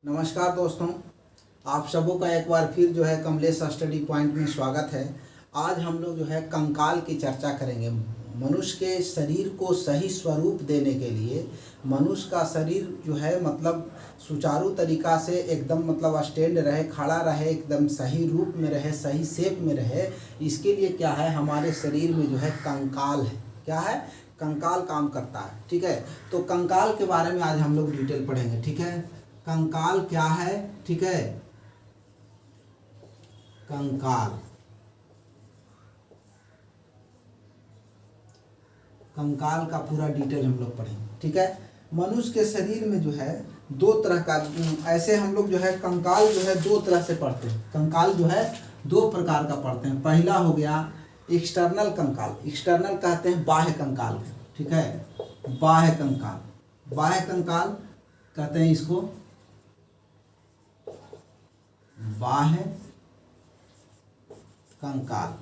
नमस्कार दोस्तों, आप सबों का एक बार फिर जो है कमलेश स्टडी पॉइंट में स्वागत है। आज हम लोग जो है कंकाल की चर्चा करेंगे। मनुष्य के शरीर को सही स्वरूप देने के लिए मनुष्य का शरीर जो है मतलब सुचारू तरीका से एकदम मतलब स्टैंड रहे, खड़ा रहे, एकदम सही रूप में रहे, सही शेप में रहे, इसके लिए क्या है हमारे शरीर में जो है कंकाल है। क्या है? कंकाल काम करता है। ठीक है, तो कंकाल के बारे में आज हम लोग डिटेल पढ़ेंगे। ठीक है, कंकाल क्या है? ठीक है, कंकाल कंकाल का पूरा डिटेल हम लोग पढ़ेंगे। ठीक है, मनुष्य के शरीर में जो है दो तरह का ऐसे हम लोग जो है कंकाल जो है दो तरह से पढ़ते हैं। कंकाल जो है दो प्रकार का पढ़ते हैं। पहला हो गया एक्सटर्नल कंकाल। एक्सटर्नल कहते हैं बाह्य कंकाल। ठीक है, बाह्य कंकाल। बाह्य कंकाल कहते हैं इसको बाह्य कंकाल।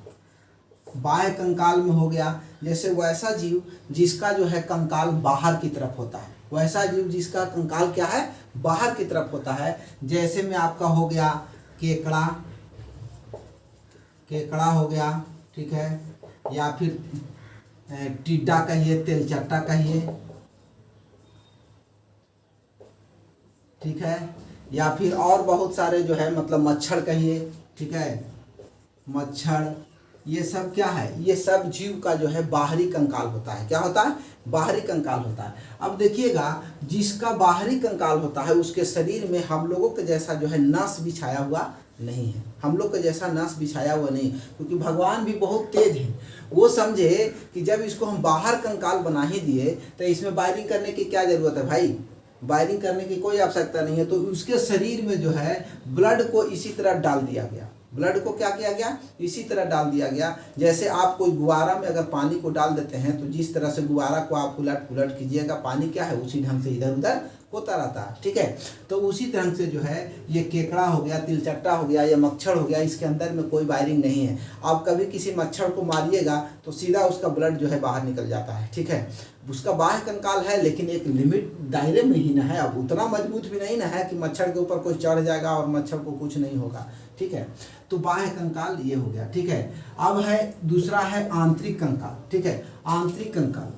बाह्य कंकाल में हो गया जैसे वैसा जीव जिसका जो है कंकाल बाहर की तरफ होता है। वैसा जीव जिसका कंकाल क्या है? बाहर की तरफ होता है। जैसे में आपका हो गया केकड़ा, केकड़ा हो गया। ठीक है, या फिर टिड्डा कहिए, तेलचट्टा कहिए। ठीक है, या फिर और बहुत सारे जो है मतलब मच्छर कहिए। ठीक है, मच्छर, ये सब क्या है? ये सब जीव का जो है बाहरी कंकाल होता है। क्या होता है? बाहरी कंकाल होता है। अब देखिएगा, जिसका बाहरी कंकाल होता है उसके शरीर में हम लोगों के जैसा जो है नस बिछाया हुआ नहीं है। हम लोग के जैसा नस बिछाया हुआ नहीं, क्योंकि भगवान भी बहुत तेज है। वो समझे कि जब इसको हम बाहर कंकाल बना ही दिए तो इसमें वायरिंग करने की क्या जरूरत है भाई? वायरिंग करने की कोई आवश्यकता नहीं है। तो उसके शरीर में जो है ब्लड को इसी तरह डाल दिया गया। ब्लड को क्या किया गया? इसी तरह डाल दिया गया। जैसे आप कोई गुब्बारा में अगर पानी को डाल देते हैं तो जिस तरह से गुब्बारा को आप उलट पुलट कीजिएगा, पानी क्या है उसी ढंग से इधर उधर होता रहता है। ठीक है, तो उसी तरह से जो है ये केकड़ा हो गया, तिलचट्टा हो गया, या मच्छर हो गया, इसके अंदर में कोई वायरिंग नहीं है। आप कभी किसी मच्छर को मारिएगा तो सीधा उसका ब्लड जो है बाहर निकल जाता है। ठीक है, उसका बाह्य कंकाल है लेकिन एक लिमिट दायरे में ही ना है। अब उतना मजबूत भी नहीं ना है कि मच्छर के ऊपर कोई चढ़ जाएगा और मच्छर को कुछ नहीं होगा। ठीक है, तो बाह्य कंकाल ये हो गया। ठीक है, अब है दूसरा है आंतरिक कंकाल। ठीक है, आंतरिक कंकाल।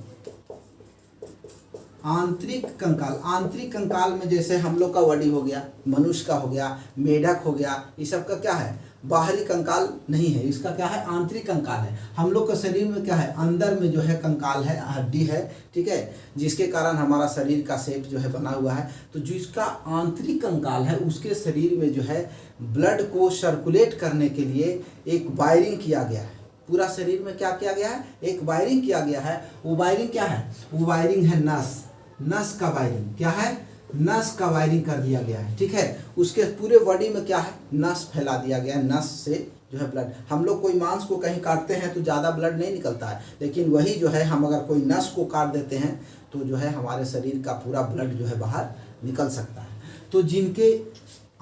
आंतरिक कंकाल, आंतरिक कंकाल में जैसे हम लोग का बॉडी हो गया, मनुष्य का हो गया, मेढक हो गया, ये सब का क्या है? बाहरी कंकाल नहीं है, इसका क्या है? आंतरिक कंकाल है। हम लोग के शरीर में क्या है? अंदर में जो है कंकाल है, हड्डी है। ठीक है, जिसके कारण हमारा शरीर का शेप जो है बना हुआ है। तो जिसका आंतरिक कंकाल है उसके शरीर में जो है ब्लड को सर्कुलेट करने के लिए एक वायरिंग किया गया है। पूरा शरीर में क्या किया गया है? एक वायरिंग किया गया है। वो वायरिंग क्या है? वो वायरिंग है नस। नस का वायरिंग क्या है? नस का वायरिंग कर दिया गया है। ठीक है, उसके पूरे बॉडी में क्या है? नस फैला दिया गया है। नस से जो है ब्लड, हम लोग कोई मांस को कहीं काटते हैं तो ज़्यादा ब्लड नहीं निकलता है, लेकिन वही जो है हम अगर कोई नस को काट देते हैं तो जो है हमारे शरीर का पूरा ब्लड जो है बाहर निकल सकता है। तो जिनके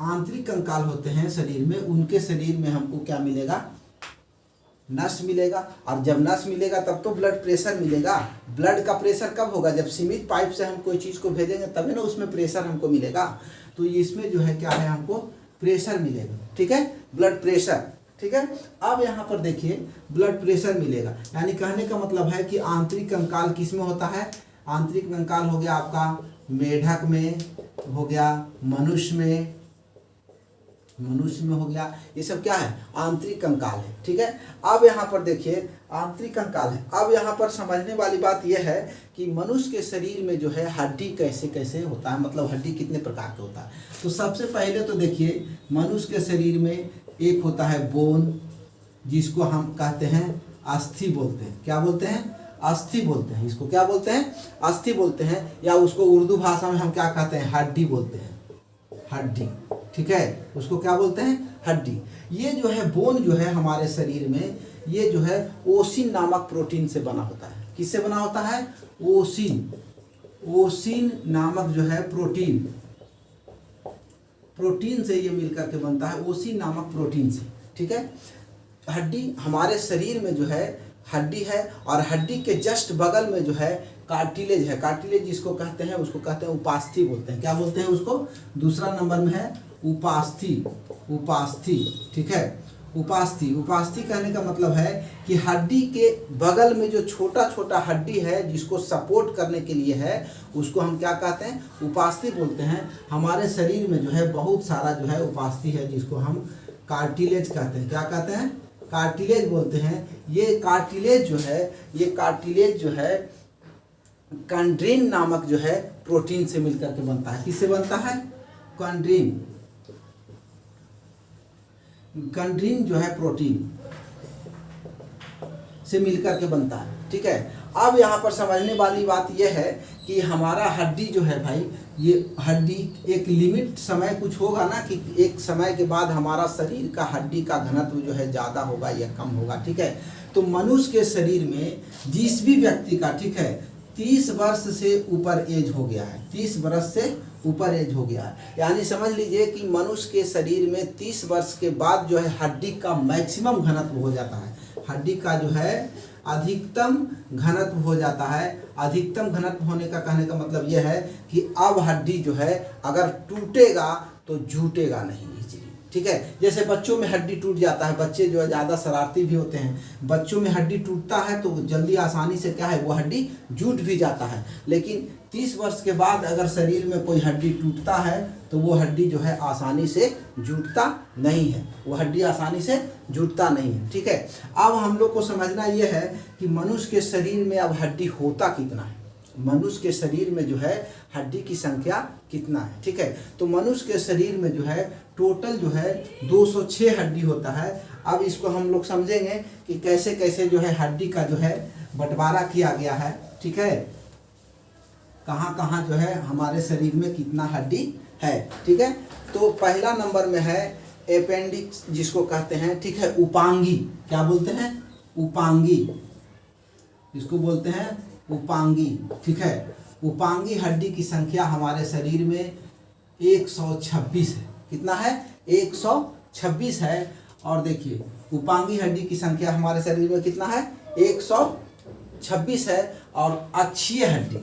आंतरिक कंकाल होते हैं शरीर में, उनके शरीर में हमको क्या मिलेगा? नस मिलेगा। और जब नस मिलेगा तब तो ब्लड प्रेशर मिलेगा। ब्लड का प्रेशर कब होगा? जब सीमित पाइप से हम कोई चीज़ को भेजेंगे तभी ना उसमें प्रेशर हमको मिलेगा। तो इसमें जो है क्या है? हमको प्रेशर मिलेगा। ठीक है, ब्लड प्रेशर। ठीक है, अब यहाँ पर देखिए ब्लड प्रेशर मिलेगा, यानी कहने का मतलब है कि आंतरिक कंकाल किस में होता है? आंतरिक कंकाल हो गया आपका मेढक में, हो गया मनुष्य में, मनुष्य में हो गया। ये सब क्या है? आंतरिक कंकाल है। ठीक है, अब यहाँ पर देखिए आंतरिक कंकाल है। अब यहाँ पर समझने वाली बात यह है कि मनुष्य के शरीर में जो है हड्डी कैसे कैसे होता है, मतलब हड्डी कितने प्रकार का होता है। तो सबसे पहले तो देखिए मनुष्य के शरीर में एक होता है बोन, जिसको हम कहते हैं अस्थि बोलते हैं। क्या बोलते हैं? अस्थि बोलते हैं। इसको क्या बोलते हैं? अस्थि बोलते हैं, या उसको उर्दू भाषा में हम क्या कहते हैं? हड्डी बोलते हैं। हड्डी। ठीक है, उसको क्या बोलते हैं? हड्डी। ये जो है बोन जो है हमारे शरीर में, ये जो है ओसिन नामक प्रोटीन से बना होता है। किससे बना होता है? ओसिन। ओसिन नामक जो है प्रोटीन, प्रोटीन से ये मिलकर के बनता है, ओसिन नामक प्रोटीन से। ठीक है, हड्डी हमारे शरीर में जो है हड्डी है, और हड्डी के जस्ट बगल में जो है कार्टिलेज है, कार्टिलेज जिसको कहते हैं उसको कहते हैं उपास्थि बोलते हैं। क्या बोलते हैं उसको? दूसरा नंबर में है उपास्थि, उपास्थि, ठीक है। उपास्थि, उपास्थि कहने का मतलब है कि हड्डी के बगल में जो छोटा छोटा हड्डी है जिसको सपोर्ट करने के लिए है उसको हम क्या कहते हैं? उपास्थि बोलते हैं। हमारे शरीर में जो है बहुत सारा जो है उपास्थि है जिसको हम कार्टिलेज कहते हैं। क्या कहते हैं? कार्टिलेज बोलते हैं। ये कार्टिलेज जो है, ये कार्टिलेज जो है कंड्रीन नामक जो है प्रोटीन से मिलकर के बनता है। किससे बनता है? कंड्रीन, कंड्रीन जो है प्रोटीन से मिलकर के बनता है, ठीक है। अब यहाँ पर समझने वाली बात यह है कि हमारा हड्डी जो है भाई, ये हड्डी एक लिमिट समय कुछ होगा ना कि एक समय के बाद हमारा शरीर का हड्डी का घनत्व जो है ज़्यादा होगा या कम होगा, ठीक है। तो मनुष्य के शरीर में जिस भी व्यक्ति का, ठीक है, 30 वर्ष से ऊपर एज हो गया है, 30 वर्ष से ऊपर एज हो गया है, यानी समझ लीजिए कि मनुष्य के शरीर में 30 वर्ष के बाद जो है हड्डी का मैक्सिमम घनत्व हो जाता है, हड्डी का जो है अधिकतम घनत्व हो जाता है। अधिकतम घनत्व होने का कहने का मतलब यह है कि अब हड्डी जो है अगर टूटेगा तो झूठेगा नहीं इजीली, ठीक है। जैसे बच्चों में हड्डी टूट जाता है, बच्चे जो है ज़्यादा शरारती भी होते हैं, बच्चों में हड्डी टूटता है तो जल्दी आसानी से क्या है वो हड्डी जुट भी जाता है। लेकिन 30 वर्ष के बाद अगर शरीर में कोई हड्डी टूटता है तो वो हड्डी जो है आसानी से जुटता नहीं है, वो हड्डी आसानी से जुटता नहीं है, ठीक है। अब हम लोग को समझना ये है कि मनुष्य के शरीर में अब हड्डी होता कितना है, मनुष्य के शरीर में जो है हड्डी की संख्या कितना है, ठीक है। तो मनुष्य के शरीर में जो है टोटल जो है 206 हड्डी होता है। अब इसको हम लोग समझेंगे कि कैसे कैसे जो है हड्डी का जो है बंटवारा किया गया है, ठीक है, कहाँ कहाँ जो है हमारे शरीर में कितना हड्डी है, ठीक है। तो पहला नंबर में है अपेंडिक्स जिसको कहते हैं, ठीक है, उपांगी। क्या बोलते हैं? उपांगी, इसको बोलते हैं उपांगी, ठीक है। उपांगी हड्डी की संख्या हमारे शरीर में 126 है। कितना है? 126 है। और देखिए उपांगी हड्डी की संख्या हमारे शरीर में कितना है? 126 है। और अक्षीय हड्डी,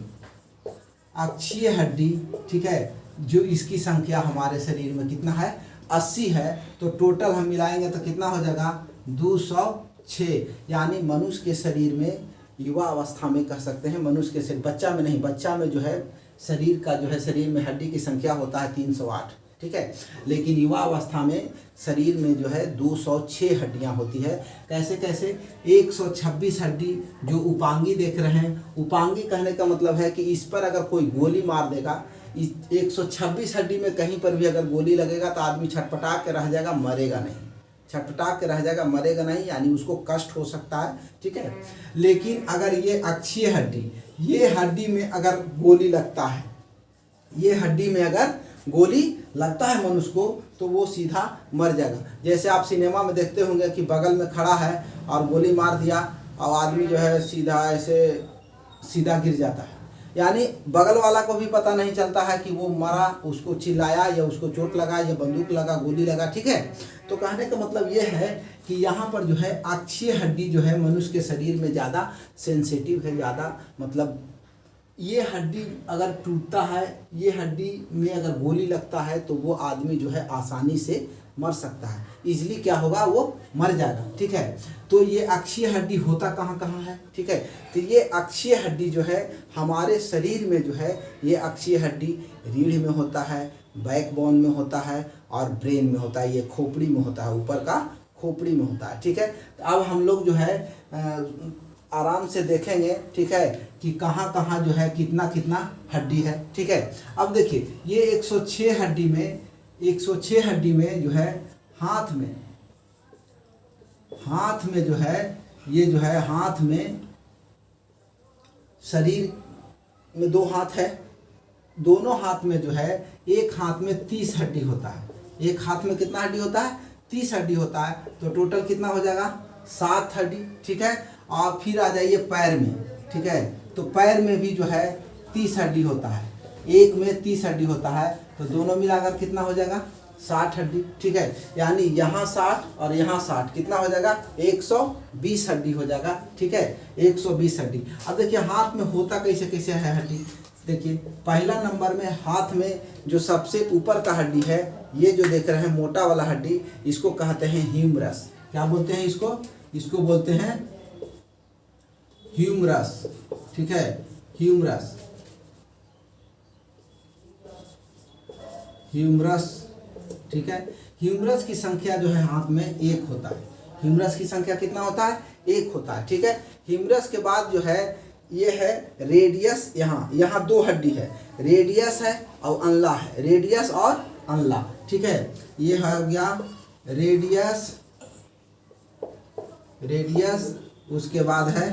अक्षीय हड्डी, ठीक है, जो इसकी संख्या हमारे शरीर में कितना है? 80 है। तो टोटल हम मिलाएंगे तो कितना हो जाएगा? 206। यानी मनुष्य के शरीर में युवा अवस्था में कह सकते हैं, मनुष्य के शरीर, बच्चा में नहीं, बच्चा में जो है शरीर का जो है शरीर में हड्डी की संख्या होता है 308, ठीक है। लेकिन युवा अवस्था में शरीर में जो है 206 हड्डियां होती है। कैसे कैसे? 126 हड्डी जो उपांगी देख रहे हैं, उपांगी कहने का मतलब है कि इस पर अगर कोई गोली मार देगा, 126 हड्डी में कहीं पर भी अगर गोली लगेगा तो आदमी छटपटा के रह जाएगा, मरेगा नहीं, छटपटा के रह जाएगा, मरेगा नहीं, यानी उसको कष्ट हो सकता है, ठीक है। लेकिन अगर ये अक्षीय हड्डी, ये हड्डी में अगर गोली लगता है, ये हड्डी में अगर गोली लगता है मनुष्य को तो वो सीधा मर जाएगा। जैसे आप सिनेमा में देखते होंगे कि बगल में खड़ा है और गोली मार दिया और आदमी जो है सीधा ऐसे सीधा गिर जाता है, यानी बगल वाला को भी पता नहीं चलता है कि वो मरा, उसको चिल्लाया या उसको चोट लगा या बंदूक लगा, गोली लगा, ठीक है। तो कहने का मतलब ये है कि यहाँ पर जो है अक्षीय हड्डी जो है मनुष्य के शरीर में ज़्यादा सेंसिटिव है, ज़्यादा मतलब ये हड्डी अगर टूटता है, ये हड्डी में अगर गोली लगता है तो वो आदमी जो है आसानी से मर सकता है, इजली क्या होगा वो मर जाएगा, ठीक है। तो ये अक्षीय हड्डी होता कहाँ कहाँ है, ठीक है। तो ये अक्षीय हड्डी जो है हमारे शरीर में जो है ये अक्षीय हड्डी रीढ़ में होता है, बैकबोन में होता है और ब्रेन में होता है, ये खोपड़ी में होता है, ऊपर का खोपड़ी में होता है, ठीक है। तो अब हम लोग जो है आराम से देखेंगे, ठीक है, कि कहाँ कहाँ जो है कितना कितना हड्डी है, ठीक है। अब देखिए ये 106 हड्डी में, 106 हड्डी में जो है हाथ में जो है, ये जो है हाथ में, शरीर में 2 हाथ है, दोनों हाथ में जो है एक हाथ में 30 हड्डी होता है, एक हाथ में कितना हड्डी होता है? 30 हड्डी होता है। तो टोटल कितना हो जाएगा? 7 हड्डी, ठीक है। और फिर आ जाइए पैर में, ठीक है। तो पैर में भी जो है 30 हड्डी होता है, एक में 30 हड्डी होता है, तो दोनों मिलाकर कितना हो जाएगा? 60 हड्डी, ठीक है। यानी यहाँ 60 और यहाँ 60 कितना हो जाएगा 120 हड्डी हो जाएगा, ठीक है, 120 हड्डी। अब देखिए हाथ में होता कैसे कैसे है हड्डी। देखिए पहला नंबर में हाथ में जो सबसे ऊपर का हड्डी है, ये जो देख रहे हैं मोटा वाला हड्डी, इसको कहते हैं ह्यूमरस। क्या बोलते हैं इसको? इसको बोलते हैं ह्यूमरस, ठीक है, ह्यूमरस, ह्यूमरस, ठीक है। ह्यूमरस की संख्या जो है हाथ में 1 होता है। ह्यूमरस की संख्या कितना होता है? 1 होता है, ठीक है। ह्यूमरस के बाद जो है ये है रेडियस। यहाँ 2 हड्डी है, रेडियस है और अनला है, रेडियस और अनला, ठीक है। ये हो गया रेडियस, रेडियस, उसके बाद है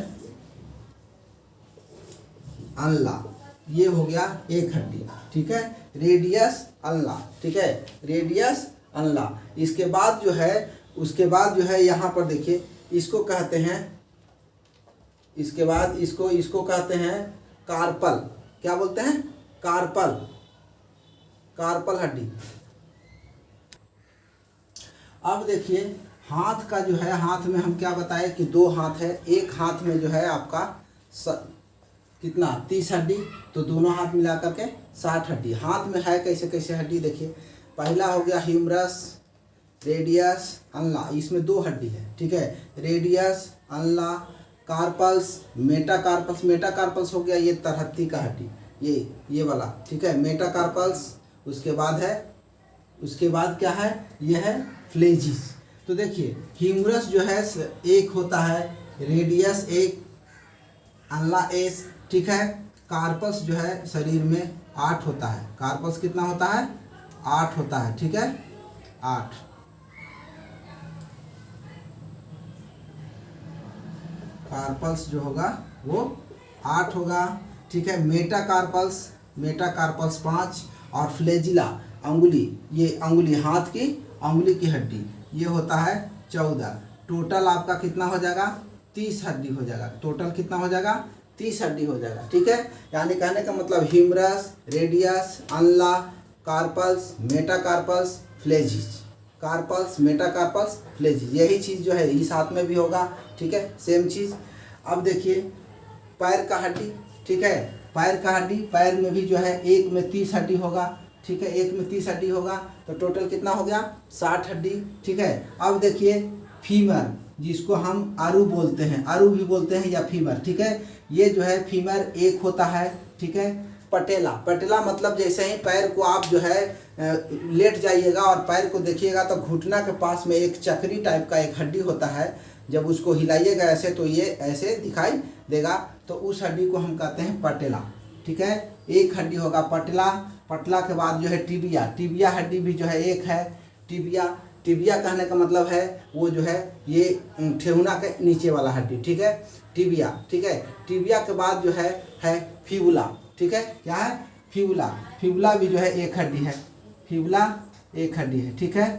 अनला, ये हो गया एक हड्डी, ठीक है, रेडियस अनला, ठीक है, रेडियस अनला। इसके बाद जो है, उसके बाद जो है यहाँ पर देखिए, इसको कहते हैं, इसके बाद इसको कहते हैं कार्पल। क्या बोलते हैं? कार्पल, कार्पल हड्डी। अब देखिए हाथ का जो है, हाथ में हम क्या बताए कि 2 हाथ है, एक हाथ में जो है आपका कितना 30 हड्डी, तो दोनों हाथ मिला करके 60 हड्डी। हाथ में है कैसे कैसे हड्डी देखिए, पहला हो गया ह्यूमरस, रेडियस, अनला, इसमें 2 हड्डी है, ठीक है, रेडियस, अनला, कार्पल्स, मेटाकार्पल्स। मेटाकार्पल्स हो गया ये तरहत्ती का हड्डी, ये वाला, ठीक है, मेटाकार्पल्स। उसके बाद है, उसके बाद क्या है, ये है फ्लेजिस। तो देखिए ह्यूमरस जो है 1 होता है, रेडियस 1, अनला 1, ठीक है। कार्पस जो है शरीर में 8 होता है। कार्पस कितना होता है? 8 होता है, ठीक है, 8। कार्पल्स जो होगा वो 8 होगा, ठीक है। मेटाकार्पल्स, मेटाकार्पल्स 5, और फ्लेजिला अंगुली, ये अंगुली हाथ की अंगुली की हड्डी, ये होता है 14। टोटल आपका कितना हो जाएगा? 30 हड्डी हो जाएगा। टोटल कितना हो जाएगा? 30 हड्डी हो जाएगा, ठीक है। यानी कहने का मतलब ह्यूमरस, रेडियस, अनला, कार्पल्स, मेटाकार्पल्स, फ्लेजिस, कार्पल्स, मेटाकार्पल्स, फ्लेजिस, यही चीज़ जो है इस हाथ में भी होगा, ठीक है, सेम चीज़। अब देखिए पैर का हड्डी, ठीक है, पैर का हड्डी, पैर में भी जो है एक में 30 हड्डी होगा, ठीक है, एक में 30 हड्डी होगा, तो टोटल कितना हो गया? 60 हड्डी, ठीक है। अब देखिए फीमर, जिसको हम आरू बोलते हैं, आरू भी बोलते हैं या फीमर, ठीक है, ये जो है फीमर 1 होता है, ठीक है। पटेला, पटेला मतलब जैसे ही पैर को आप जो है लेट जाइएगा और पैर को देखिएगा तो घुटना के पास में एक चक्री टाइप का एक हड्डी होता है, जब उसको हिलाइएगा ऐसे तो ये ऐसे दिखाई देगा, तो उस हड्डी को हम कहते हैं पटेला, ठीक है। एक हड्डी होगा पटेला। पटला के बाद जो है टिबिया, टिबिया हड्डी भी जो है 1 है, टिबिया। टिबिया कहने का मतलब है वो जो है ये ठेहुना के नीचे वाला हड्डी, ठीक है, टिबिया, ठीक है। टिबिया के बाद जो है फिबुला, ठीक है, क्या है? फिबुला। फिबुला भी जो है 1 हड्डी है, फिबुला 1 हड्डी है, ठीक है,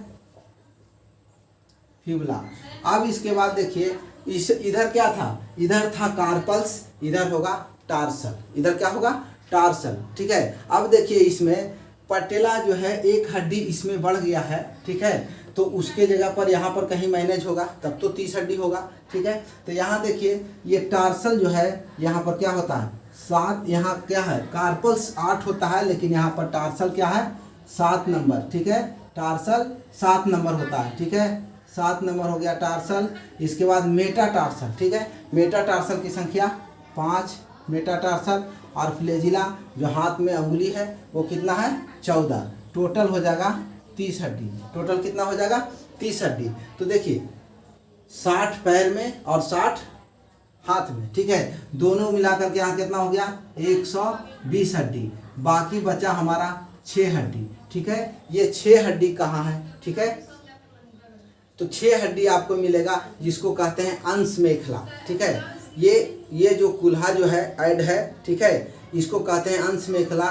फिबुला। अब इसके बाद देखिए इस इधर क्या था? इधर था कार्पल्स, इधर होगा टार्सल, इधर क्या होगा? टार्सल, ठीक है। अब देखिए इसमें पटेला जो है 1 हड्डी इसमें बढ़ गया है, ठीक है, तो उसके जगह पर यहाँ पर कहीं मैनेज होगा, तब तो 30 हड्डी होगा, ठीक है। तो यहाँ देखिए ये टार्सल जो है यहाँ पर क्या होता है? 7। यहाँ क्या है? कार्पल्स 8 होता है, लेकिन यहाँ पर टार्सल क्या है? 7 नंबर, ठीक है, टार्सल 7 नंबर होता है, ठीक है, 7 नंबर हो गया टार्सल। इसके बाद मेटाटार्सल, ठीक है, मेटाटार्सल की संख्या 5, मेटाटार्सल। और फ्लेजिला जो हाथ में अंगुली है वो कितना है? 14। टोटल हो जाएगा 30 हड्डी। टोटल कितना हो जाएगा? 30 हड्डी। तो देखिए 60 पैर में और 60 हाथ में, ठीक है, दोनों मिलाकर के यहाँ कितना हो गया? 120 हड्डी। बाकी बचा हमारा 6 हड्डी, ठीक है। ये 6 हड्डी कहाँ है? ठीक है, तो 6 हड्डी आपको मिलेगा जिसको कहते हैं अंश मेखला, ठीक है। ये जो कुल्हा जो है ऐड है, ठीक है, इसको कहते हैं अंश मेखला,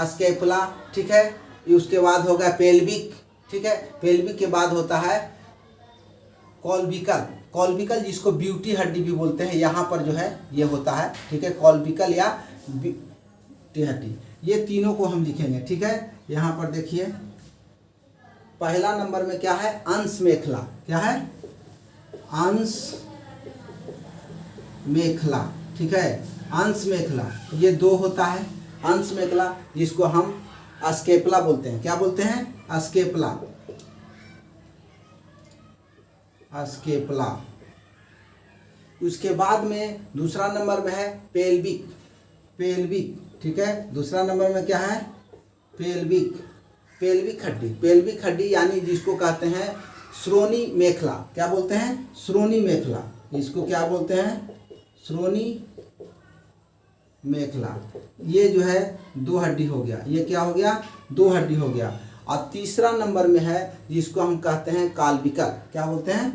स्कैपुला, ठीक है। उसके बाद होगा पेल्विक, ठीक है, पेल्विक के बाद होता है कॉल्विकल, कॉल्विकल जिसको ब्यूटी हड्डी भी बोलते हैं, यहाँ पर जो है ये होता है, ठीक है, कॉल्विकल या ब्यूटी हड्डी। ये तीनों को हम लिखेंगे, ठीक है। यहाँ पर देखिए पहला नंबर में क्या है, अंश मेखला, क्या है, अंश मेखला, ठीक है, अंश मेखला, ये 2 होता है अंश मेखला, जिसको हम स्केपला बोलते हैं। क्या बोलते हैं, स्केपला, स्केपला। उसके बाद में दूसरा नंबर में है पेल्विक, पेल्विक, ठीक है, दूसरा नंबर में क्या है, पेल्विक, पेल्विक हड्डी, पेल्विक हड्डी यानी जिसको कहते हैं श्रोणी मेखला। क्या बोलते हैं, श्रोणी मेखला, इसको क्या बोलते हैं, श्रोणी मेखला। ये जो है 2 हड्डी हो गया, ये क्या हो गया, 2 हड्डी हो गया। और तीसरा नंबर में है जिसको हम कहते हैं काल्विकल। क्या बोलते हैं,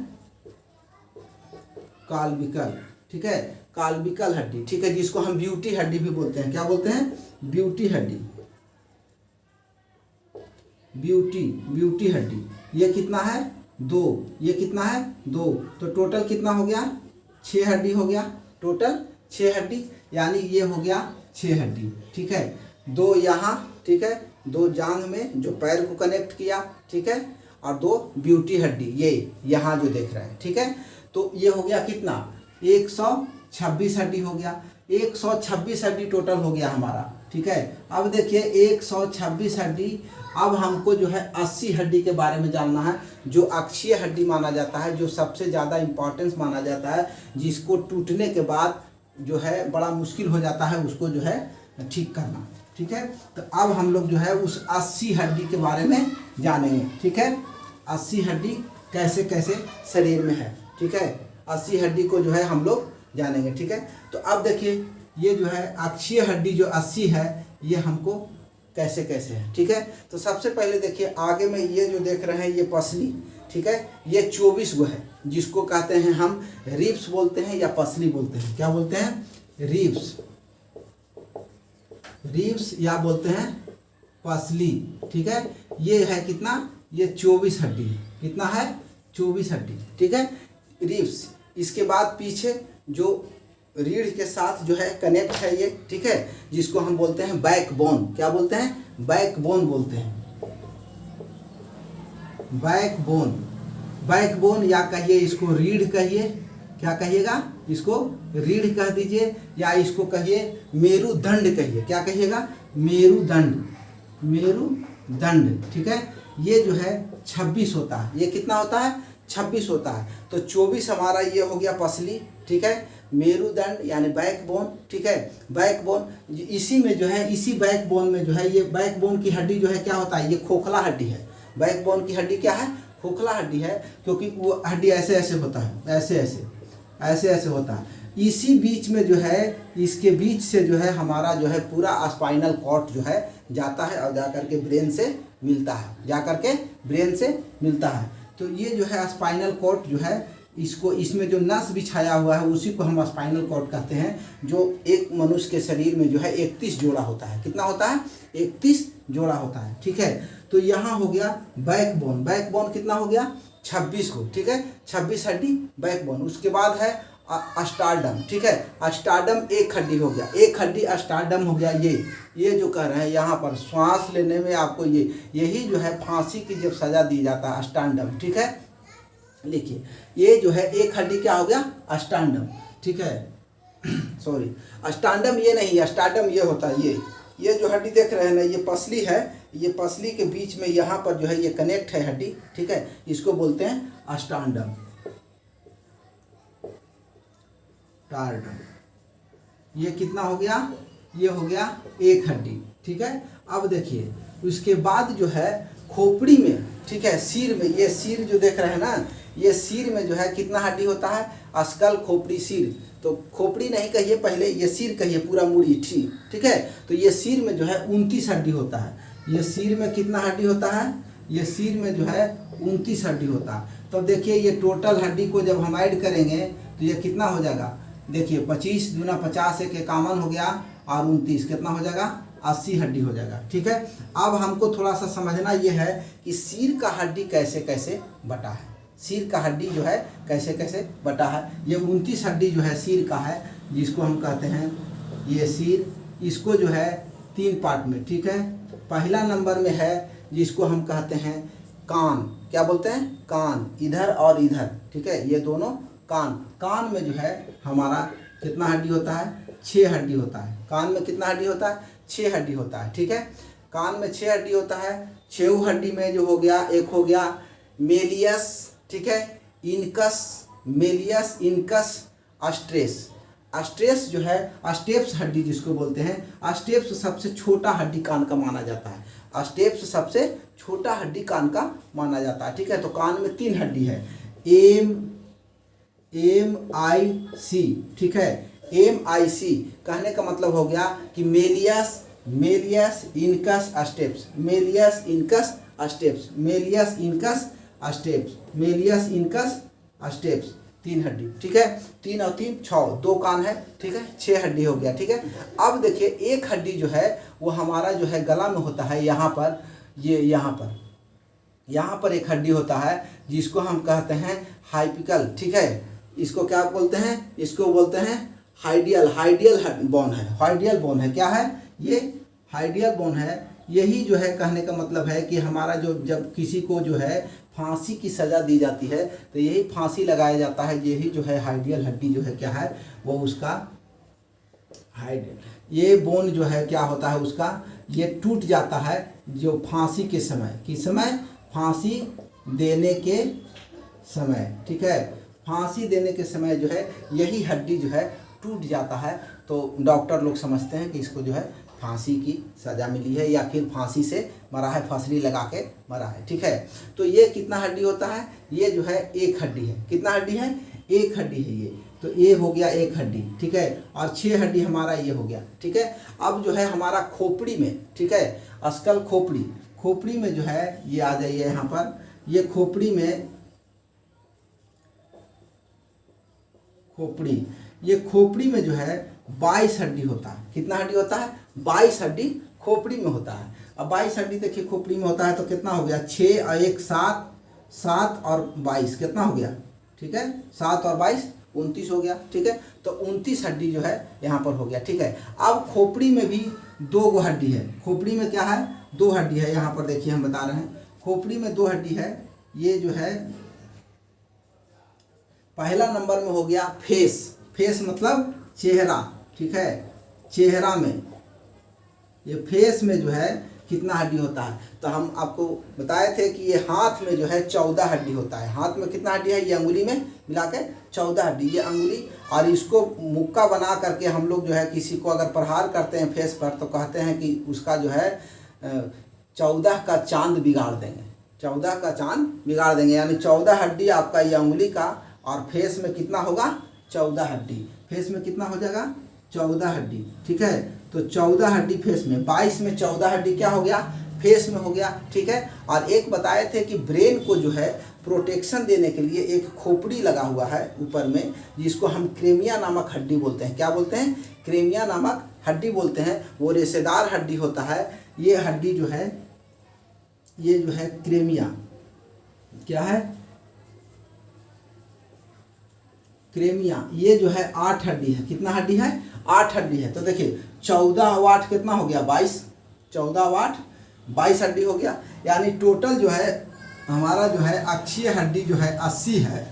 काल्विकल, ठीक है, काल्विकल हड्डी, ठीक है, जिसको हम ब्यूटी हड्डी भी बोलते हैं। क्या बोलते हैं, ब्यूटी हड्डी, ब्यूटी हड्डी। ये कितना है, 2, ये कितना है, 2, तो टोटल कितना हो गया, 6 हड्डी हो गया, टोटल 6 हड्डी, यानी ये हो गया 6 हड्डी, ठीक है। 2 यहाँ, ठीक है, 2 जांघ में जो पैर को कनेक्ट किया, ठीक है, और 2 ब्यूटी हड्डी ये यहाँ जो देख रहे हैं, ठीक है। तो ये हो गया कितना, 126 हड्डी हो गया, 126 हड्डी टोटल हो गया हमारा, ठीक है। अब देखिए 126 हड्डी, अब हमको जो है 80 हड्डी के बारे में जानना है, जो अक्षीय हड्डी माना जाता है, जो सबसे ज़्यादा इम्पोर्टेंस माना जाता है, जिसको टूटने के बाद जो है बड़ा मुश्किल हो जाता है उसको जो है ठीक करना, ठीक है। तो अब हम लोग जो है उस 80 हड्डी के बारे में जानेंगे, ठीक है। 80 हड्डी कैसे कैसे शरीर में है, ठीक है, 80 हड्डी को जो है हम लोग जानेंगे, ठीक है। तो अब देखिए ये जो है अक्षीय हड्डी जो 80 है, ये हमको कैसे कैसे है, ठीक है। तो सबसे पहले देखिए आगे में ये जो देख रहे हैं ये पसली, ठीक है, ये 24 गो है, जिसको कहते हैं हम रिब्स बोलते हैं या पसली बोलते हैं। क्या बोलते हैं, रिब्स, रिब्स या बोलते हैं पसली, ठीक है। ये है कितना, ये 24 हड्डी है, कितना है, 24 हड्डी, ठीक है, रिब्स। इसके बाद पीछे जो रीढ़ के साथ जो है कनेक्ट है ये, ठीक है, जिसको हम बोलते हैं बैकबोन। क्या बोलते हैं, बैकबोन बोलते हैं, बैकबोन, बैकबोन, या कहिए इसको रीढ़ कहिए, क्या कहिएगा, इसको रीढ़ कह दीजिए, या इसको कहिए मेरुदंड कहिए। क्या कहिएगा, मेरुदंड, मेरुदंड, ठीक है। ये जो है 26 होता है, ये कितना होता है, 26 होता है। तो 24 हमारा ये हो गया पसली, ठीक है, मेरुदंड यानी बैकबोन, ठीक है, बैकबोन। इसी में जो है, इसी बैकबोन में जो है, ये बैकबोन की हड्डी जो है क्या होता है, ये खोखला हड्डी है। बैकबोन की हड्डी क्या है, खोखला हड्डी है, क्योंकि वो हड्डी ऐसे ऐसे होता है, ऐसे ऐसे ऐसे ऐसे होता है। इसी बीच में जो है, इसके बीच से जो है हमारा जो है पूरा स्पाइनल कॉर्ड जो है जाता है और जाकर के ब्रेन से मिलता है, जाकर के ब्रेन से मिलता है। तो ये जो है स्पाइनल कॉर्ड जो है, इसको, इसमें जो नस बिछाया हुआ है उसी को हम स्पाइनल कॉर्ड कहते हैं, जो एक मनुष्य के शरीर में जो है 31 जोड़ा होता है। कितना होता है, 31 जोड़ा होता है, ठीक है। तो यहाँ हो गया बैकबोन, बैकबोन कितना हो गया, 26 को, ठीक है, 26 हड्डी बैकबोन। उसके बाद है अस्टार्डम, ठीक है, अस्टार्डम 1 हड्डी हो गया, 1 हड्डी अस्टार्डम हो गया। ये जो कह रहे हैं यहाँ पर श्वास लेने में आपको यही जो है फांसी की जब सजा दी जाता है, अस्टार्डम, ठीक है। लिखिए ये जो है 1 हड्डी क्या हो गया, अस्टार्डम, ठीक है, सॉरी अस्टार्डम ये नहीं, अस्टार्डम ये होता है, ये जो हड्डी देख रहे हैं ना, ये पसली है, ये पसली के बीच में यहाँ पर जो है ये कनेक्ट है हड्डी, ठीक है, इसको बोलते हैं अस्टार्डम, टार्डम। ये कितना हो गया, ये हो गया 1 हड्डी, ठीक है। अब देखिए उसके बाद जो है खोपड़ी में, ठीक है, सिर में, ये सिर जो देख रहे हैं ना, ये सिर में जो है कितना हड्डी होता है, अस्कल, खोपड़ी, सिर। तो खोपड़ी नहीं कहिए, पहले ये सिर कहिए, पूरा मुड़ी, ठीक है। तो ये सिर में जो है 29 हड्डी होता है। ये सिर में कितना हड्डी होता है, ये सिर में जो है 29 हड्डी होता है। तो देखिए ये टोटल हड्डी को जब हम ऐड करेंगे तो ये कितना हो जाएगा, देखिए 25 दूना 50, 1 51 हो गया, और 29 कितना हो जाएगा, 80 हड्डी हो जाएगा, ठीक है। अब हमको थोड़ा सा समझना ये है कि सिर का हड्डी कैसे कैसे बटा है, सिर का हड्डी जो है कैसे कैसे बटा है। ये 29 हड्डी जो है सिर का है, जिसको हम कहते हैं ये सिर, इसको जो है 3 पार्ट में, ठीक है। पहला नंबर में है जिसको हम कहते हैं कान, क्या बोलते हैं, कान, इधर और इधर, ठीक है, ये दोनों कान। कान में जो है हमारा कितना हड्डी होता है, 6 हड्डी होता है। कान में कितना हड्डी होता है, 6 हड्डी होता है, ठीक है। कान में 6 हड्डी होता है। 6 हड्डी में जो हो गया, एक हो गया मेलियस, ठीक है, इनकस, मेलियस, इनकस, अस्ट्रेस। अस्ट्रेस जो है, अस्टेप्स हड्डी जिसको बोलते हैं, अस्टेप्स सबसे छोटा हड्डी कान का माना जाता है। अस्टेप्स सबसे छोटा हड्डी कान का माना जाता है, ठीक है। तो कान में 3 हड्डी है, MIC, ठीक है। MIC कहने का मतलब हो गया कि malleus, incus, stapes, malleus, incus, stapes, malleus, incus, stapes, malleus, incus, stapes, 3 हड्डी, ठीक है। 3 और 3 6, 2 कान है, ठीक है, 6 हड्डी हो गया, ठीक है। अब देखिए एक हड्डी जो है वो हमारा जो है गला में होता है, यहाँ पर, ये यहाँ पर एक हड्डी होता है जिसको हम कहते हैं हाइपिकल, ठीक है। इसको क्या बोलते हैं, इसको बोलते हैं हाइडियल बोन है, हाइडियल बोन है, क्या है ये, हाइडियल बोन है। यही जो है कहने का मतलब है कि हमारा जो, जब किसी को जो है फांसी की सज़ा दी जाती है तो यही फांसी लगाया जाता है, यही जो है हाइडियल हड्डी जो है क्या है, वो उसका हाइडियल, ये बोन जो है क्या होता है उसका, ये टूट जाता है जो फांसी के समय, किस समय, फांसी देने के समय, ठीक है, फांसी देने के समय जो है यही हड्डी जो है टूट जाता है। तो डॉक्टर लोग समझते हैं कि इसको जो है फांसी की सज़ा मिली है या फिर फांसी से मरा है, फांसी लगा के मरा है, ठीक है। तो ये कितना हड्डी होता है, ये जो है 1 हड्डी है, कितना हड्डी है, 1 हड्डी है ये। तो ये हो गया 1 हड्डी, ठीक है, और 6 हड्डी हमारा ये हो गया, ठीक है। अब जो है हमारा खोपड़ी में, ठीक है, अस्कल खोपड़ी में जो है, ये आ जाइए यहाँ पर, ये खोपड़ी में, ये खोपड़ी में जो है 22 हड्डी होता है, कितना हड्डी होता है, 22 हड्डी खोपड़ी में होता है। अब 22 हड्डी देखिए खोपड़ी में होता है तो कितना हो गया, 6 और 1 7, 7 और 22 कितना हो गया, ठीक है, 7 और 22 29 हो गया, ठीक है। तो 29 हड्डी जो है यहाँ पर हो गया, ठीक है। अब खोपड़ी में भी 2 हड्डी है, खोपड़ी में क्या है, 2 हड्डी है, यहाँ पर देखिए हम बता रहे हैं, खोपड़ी में 2 हड्डी है। ये जो है पहला नंबर में हो गया फेस मतलब चेहरा, ठीक है, चेहरा में, ये फेस में जो है कितना हड्डी होता है, तो हम आपको बताए थे कि ये हाथ में जो है 14 हड्डी होता है। हाथ में कितना हड्डी है, ये अंगुली में मिला के 14 हड्डी, ये अंगुली, और इसको मुक्का बना करके हम लोग जो है किसी को अगर प्रहार करते हैं फेस पर तो कहते हैं कि उसका जो है 14 का चांद बिगाड़ देंगे, 14 का चांद बिगाड़ देंगे, यानी 14 हड्डी आपका ये अंगुली का, और फेस में कितना होगा, 14 हड्डी, फेस में कितना हो जाएगा, 14 हड्डी, ठीक है। तो 14 हड्डी फेस में, 22 में 14 हड्डी क्या हो गया, फेस में हो गया, ठीक है। और एक बताए थे कि ब्रेन को जो है प्रोटेक्शन देने के लिए एक खोपड़ी लगा हुआ है ऊपर में, जिसको हम क्रेमिया नामक हड्डी बोलते हैं, क्या बोलते हैं, क्रेमिया नामक हड्डी बोलते हैं। वो रेशेदार हड्डी होता है, ये हड्डी जो है, ये जो है क्रेमिया, क्या है, क्रेमिया, ये जो है 8 हड्डी है, कितना हड्डी है, 8 हड्डी है। तो देखिए 14 और 8 कितना हो गया, 22, 14 और 8 22 हड्डी हो गया, यानी टोटल जो है हमारा जो है अक्षीय हड्डी जो है 80 है।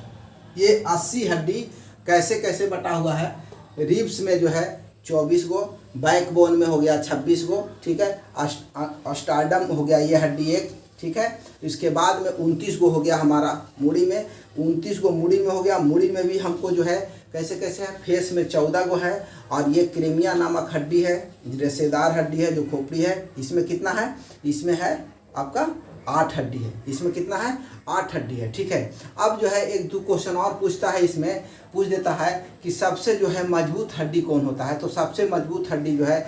ये 80 हड्डी कैसे कैसे बटा हुआ है, रिब्स में जो है 24 गो, बैकबोन में हो गया 26 गो, ठीक है, अस्टार्डम हो गया ये हड्डी एक, ठीक है। इसके बाद में 29 गो हो गया हमारा मूड़ी में, 29 गो मूड़ी में हो गया। मूड़ी में भी हमको जो है कैसे कैसे है, फेस में 14 गो है, और ये क्रेमिया नामक हड्डी है, रेशेदार हड्डी है जो खोपड़ी है, इसमें कितना है, इसमें है आपका 8 हड्डी है, इसमें कितना है, 8 हड्डी है, ठीक है। अब जो है 1-2 क्वेश्चन और पूछता है, इसमें पूछ देता है कि सबसे जो है मजबूत हड्डी कौन होता है। तो सबसे मजबूत हड्डी जो है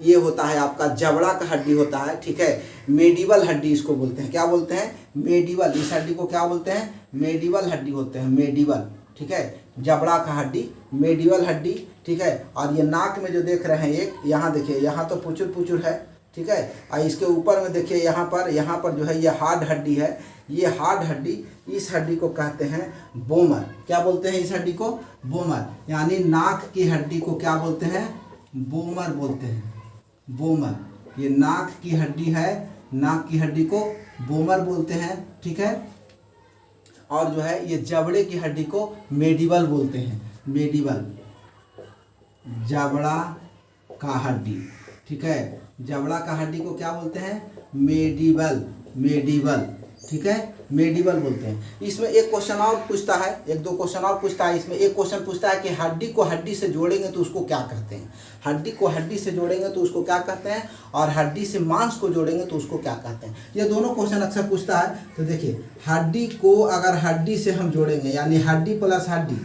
ये होता है आपका जबड़ा का हड्डी होता है, ठीक है। मेडिवल हड्डी इसको बोलते हैं, क्या बोलते हैं, मेडिवल, इस हड्डी को क्या बोलते हैं, मेडिवल हड्डी बोलते हैं, मेडिवल, ठीक है, जबड़ा का हड्डी, मेडिवल हड्डी, ठीक है। और ये नाक में जो देख रहे हैं एक, यहाँ देखिए, यहाँ तो पुचुर है, ठीक है, और इसके ऊपर में देखिए यहाँ पर जो है ये हार्ड हड्डी है, ये हार्ड हड्डी, इस हड्डी को कहते हैं बोमर, क्या बोलते हैं इस हड्डी को, बोमर, यानी नाक की हड्डी को क्या बोलते हैं, बोमर बोलते हैं, बोमर। ये नाक की हड्डी है, नाक की हड्डी को बोमर बोलते हैं, ठीक है। और जो है ये जबड़े की हड्डी को मेडिबल बोलते हैं, मेडिबल, जबड़ा का हड्डी, ठीक है। जबड़ा का हड्डी को क्या बोलते हैं? मेडिबल, मेडिबल, ठीक है, मेडिबल बोलते हैं। इसमें एक क्वेश्चन और पूछता है, एक दो क्वेश्चन और पूछता है। इसमें एक क्वेश्चन पूछता है कि हड्डी को हड्डी से जोड़ेंगे तो उसको क्या कहते हैं? हड्डी को हड्डी से जोड़ेंगे तो उसको क्या कहते हैं, और हड्डी से मांस को जोड़ेंगे तो उसको क्या कहते हैं? ये दोनों क्वेश्चन अक्सर पूछता है। तो देखिए, हड्डी को अगर हड्डी से हम जोड़ेंगे, यानी हड्डी प्लस हड्डी,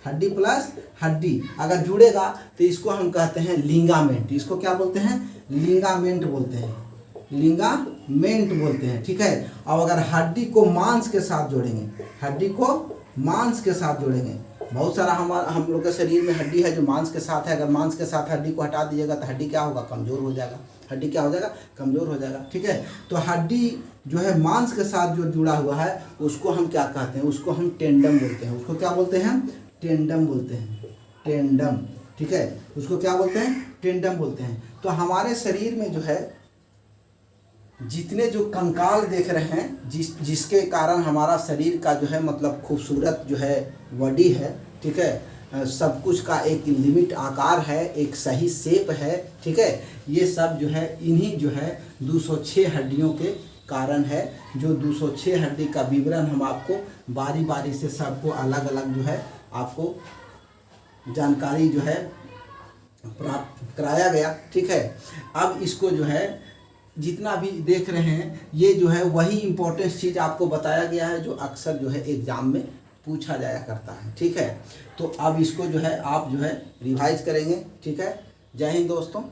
हड्डी प्लस हड्डी अगर जुड़ेगा तो इसको हम कहते हैं लिंगामेंट। इसको क्या बोलते हैं? लिंगामेंट बोलते हैं, लिंगामेंट बोलते हैं, ठीक है। अब अगर हड्डी को मांस के साथ जोड़ेंगे, हड्डी को मांस के साथ जोड़ेंगे, बहुत सारा हम लोग के शरीर में हड्डी है जो मांस के साथ है। अगर मांस के साथ हड्डी को हटा दीजिएगा तो हड्डी क्या होगा? कमज़ोर हो जाएगा। हड्डी क्या हो जाएगा? कमज़ोर हो जाएगा, ठीक है। तो हड्डी जो है मांस के साथ जो जुड़ा हुआ है उसको हम क्या कहते हैं? उसको हम टेंडम बोलते हैं। उसको क्या बोलते हैं? टेंडम बोलते हैं, टेंडम, ठीक है। उसको क्या बोलते हैं? टेंडम बोलते हैं। तो हमारे शरीर में जो है जितने जो कंकाल देख रहे हैं, जिसके कारण हमारा शरीर का जो है मतलब खूबसूरत जो है बॉडी है, ठीक है, सब कुछ का एक लिमिट आकार है, एक सही शेप है, ठीक है। ये सब जो है इन्हीं जो है 206 हड्डियों के कारण है। जो 206 हड्डी का विवरण हम आपको बारी बारी से सबको अलग अलग जो है आपको जानकारी जो है प्राप्त कराया गया, ठीक है। अब इसको जो है जितना भी देख रहे हैं ये जो है वही इम्पोर्टेंट चीज़ आपको बताया गया है जो अक्सर जो है एग्ज़ाम में पूछा जाया करता है, ठीक है। तो अब इसको जो है आप जो है रिवाइज करेंगे, ठीक है। जय हिंद दोस्तों।